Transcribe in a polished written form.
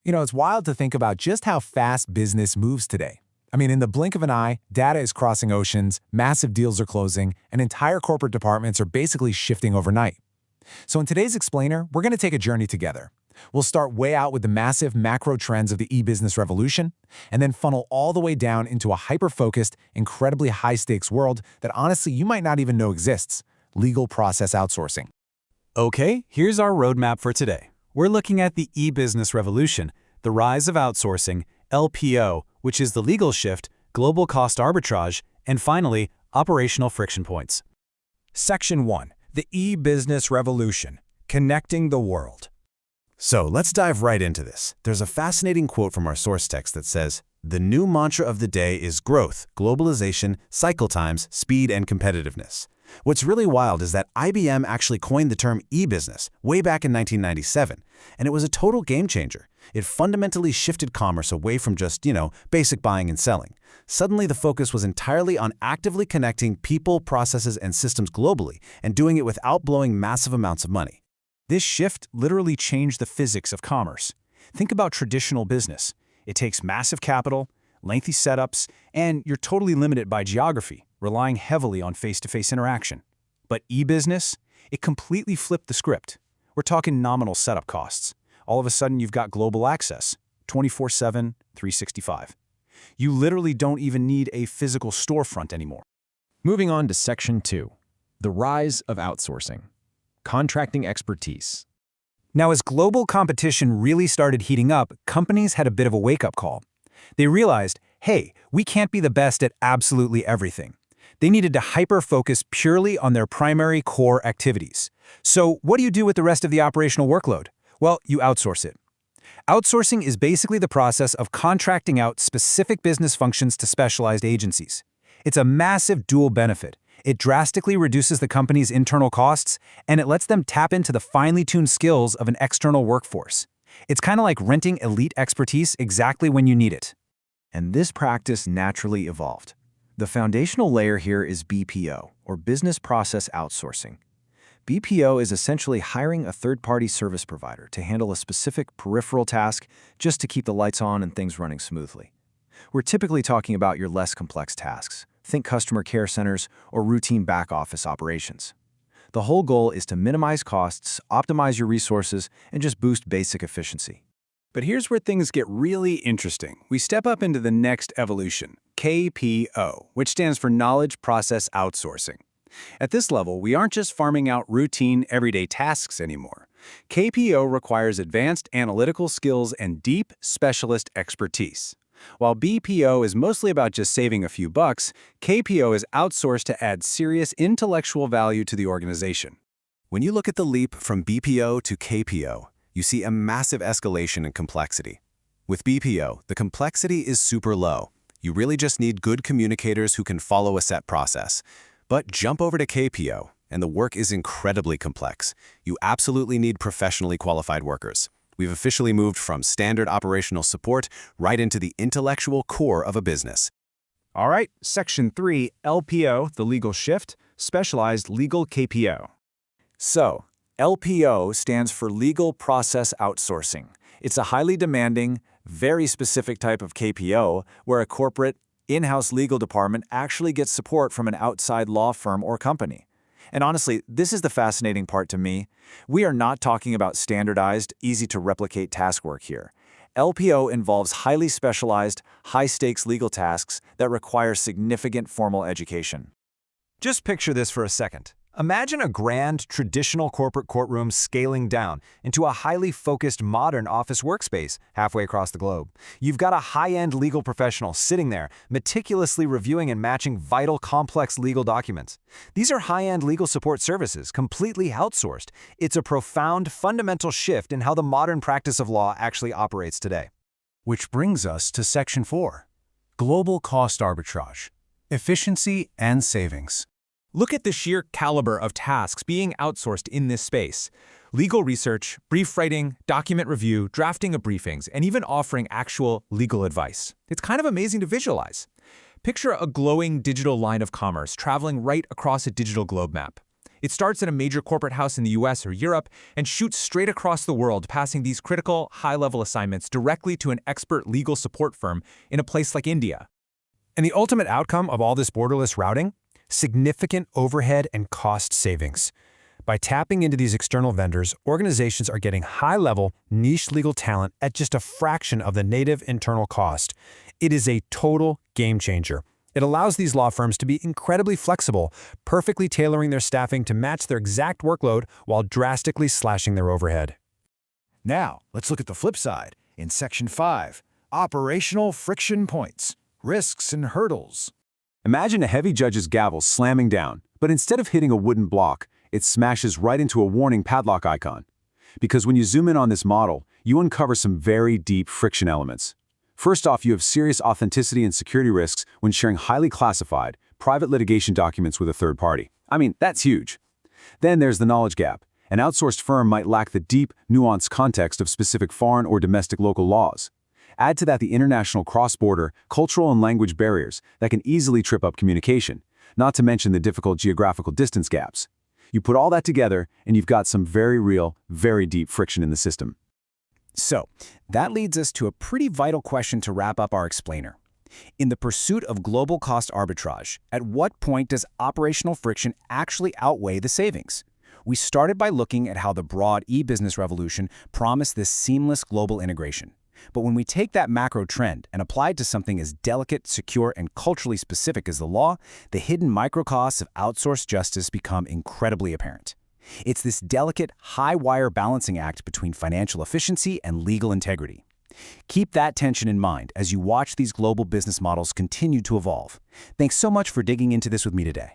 It's wild to think about just how fast business moves today. I mean, in the blink of an eye, data is crossing oceans, massive deals are closing, and entire corporate departments are basically shifting overnight. So in today's Explainer, we're going to take a journey together. We'll start way out with the massive macro trends of the e-business revolution, and then funnel all the way down into a hyper-focused, incredibly high-stakes world that honestly you might not even know exists: legal process outsourcing. Okay, here's our roadmap for today. We're looking at the e-business revolution, the rise of outsourcing, LPO, which is the legal shift, global cost arbitrage, and finally, operational friction points. Section 1. The e-business revolution, connecting the world. So let's dive right into this. There's a fascinating quote from our source text that says, "The new mantra of the day is growth, globalization, cycle times, speed, and competitiveness." What's really wild is that IBM actually coined the term e-business way back in 1997, and it was a total game changer. It fundamentally shifted commerce away from just, basic buying and selling. Suddenly, the focus was entirely on actively connecting people, processes, and systems globally, and doing it without blowing massive amounts of money. This shift literally changed the physics of commerce. Think about traditional business. It takes massive capital, lengthy setups, and you're totally limited by geography, relying heavily on face-to-face interaction. But e-business, it completely flipped the script. We're talking nominal setup costs. All of a sudden, you've got global access, 24/7, 365. You literally don't even need a physical storefront anymore. Moving on to Section 2, the rise of outsourcing, contracting expertise. Now, as global competition really started heating up, companies had a bit of a wake-up call. They realized, hey, we can't be the best at absolutely everything. They needed to hyper-focus purely on their primary core activities. So what do you do with the rest of the operational workload? Well, you outsource it. Outsourcing is basically the process of contracting out specific business functions to specialized agencies. It's a massive dual benefit. It drastically reduces the company's internal costs, and it lets them tap into the finely tuned skills of an external workforce. It's kind of like renting elite expertise exactly when you need it. And this practice naturally evolved. The foundational layer here is BPO, or Business Process Outsourcing. BPO is essentially hiring a third-party service provider to handle a specific peripheral task just to keep the lights on and things running smoothly. We're typically talking about your less complex tasks. Think customer care centers or routine back-office operations. The whole goal is to minimize costs, optimize your resources, and just boost basic efficiency. But here's where things get really interesting. We step up into the next evolution, KPO, which stands for Knowledge Process Outsourcing. At this level, we aren't just farming out routine, everyday tasks anymore. KPO requires advanced analytical skills and deep specialist expertise. While BPO is mostly about just saving a few bucks, KPO is outsourced to add serious intellectual value to the organization. When you look at the leap from BPO to KPO, you see a massive escalation in complexity. With BPO, the complexity is super low. You really just need good communicators who can follow a set process. But jump over to KPO, and the work is incredibly complex. You absolutely need professionally qualified workers. We've officially moved from standard operational support right into the intellectual core of a business. All right, Section 3, LPO, the legal shift, specialized legal KPO. So, LPO stands for Legal Process Outsourcing. It's a highly demanding, very specific type of KPO where a corporate, in-house legal department actually gets support from an outside law firm or company. And honestly, this is the fascinating part to me. We are not talking about standardized, easy-to-replicate task work here. LPO involves highly specialized, high-stakes legal tasks that require significant formal education. Just picture this for a second. Imagine a grand, traditional corporate courtroom scaling down into a highly focused, modern office workspace halfway across the globe. You've got a high-end legal professional sitting there, meticulously reviewing and matching vital, complex legal documents. These are high-end legal support services, completely outsourced. It's a profound, fundamental shift in how the modern practice of law actually operates today. Which brings us to Section 4, global cost arbitrage, efficiency and savings. Look at the sheer caliber of tasks being outsourced in this space. Legal research, brief writing, document review, drafting of briefings, and even offering actual legal advice. It's kind of amazing to visualize. Picture a glowing digital line of commerce traveling right across a digital globe map. It starts at a major corporate house in the US or Europe and shoots straight across the world, passing these critical, high-level assignments directly to an expert legal support firm in a place like India. And the ultimate outcome of all this borderless routing? Significant overhead and cost savings. By tapping into these external vendors, organizations are getting high-level, niche legal talent at just a fraction of the native internal cost. It is a total game changer. It allows these law firms to be incredibly flexible, perfectly tailoring their staffing to match their exact workload while drastically slashing their overhead. Now, let's look at the flip side. In Section 5, Operational Friction Points, Risks and Hurdles. Imagine a heavy judge's gavel slamming down, but instead of hitting a wooden block, it smashes right into a warning padlock icon. Because when you zoom in on this model, you uncover some very deep friction elements. First off, you have serious authenticity and security risks when sharing highly classified, private litigation documents with a third party. I mean, that's huge. Then there's the knowledge gap. An outsourced firm might lack the deep, nuanced context of specific foreign or domestic local laws. Add to that the international cross-border, cultural and language barriers that can easily trip up communication, not to mention the difficult geographical distance gaps. You put all that together, and you've got some very real, very deep friction in the system. So, that leads us to a pretty vital question to wrap up our explainer. In the pursuit of global cost arbitrage, at what point does operational friction actually outweigh the savings? We started by looking at how the broad e-business revolution promised this seamless global integration. But when we take that macro trend and apply it to something as delicate, secure, and culturally specific as the law, the hidden microcosts of outsourced justice become incredibly apparent. It's this delicate, high-wire balancing act between financial efficiency and legal integrity. Keep that tension in mind as you watch these global business models continue to evolve. Thanks so much for digging into this with me today.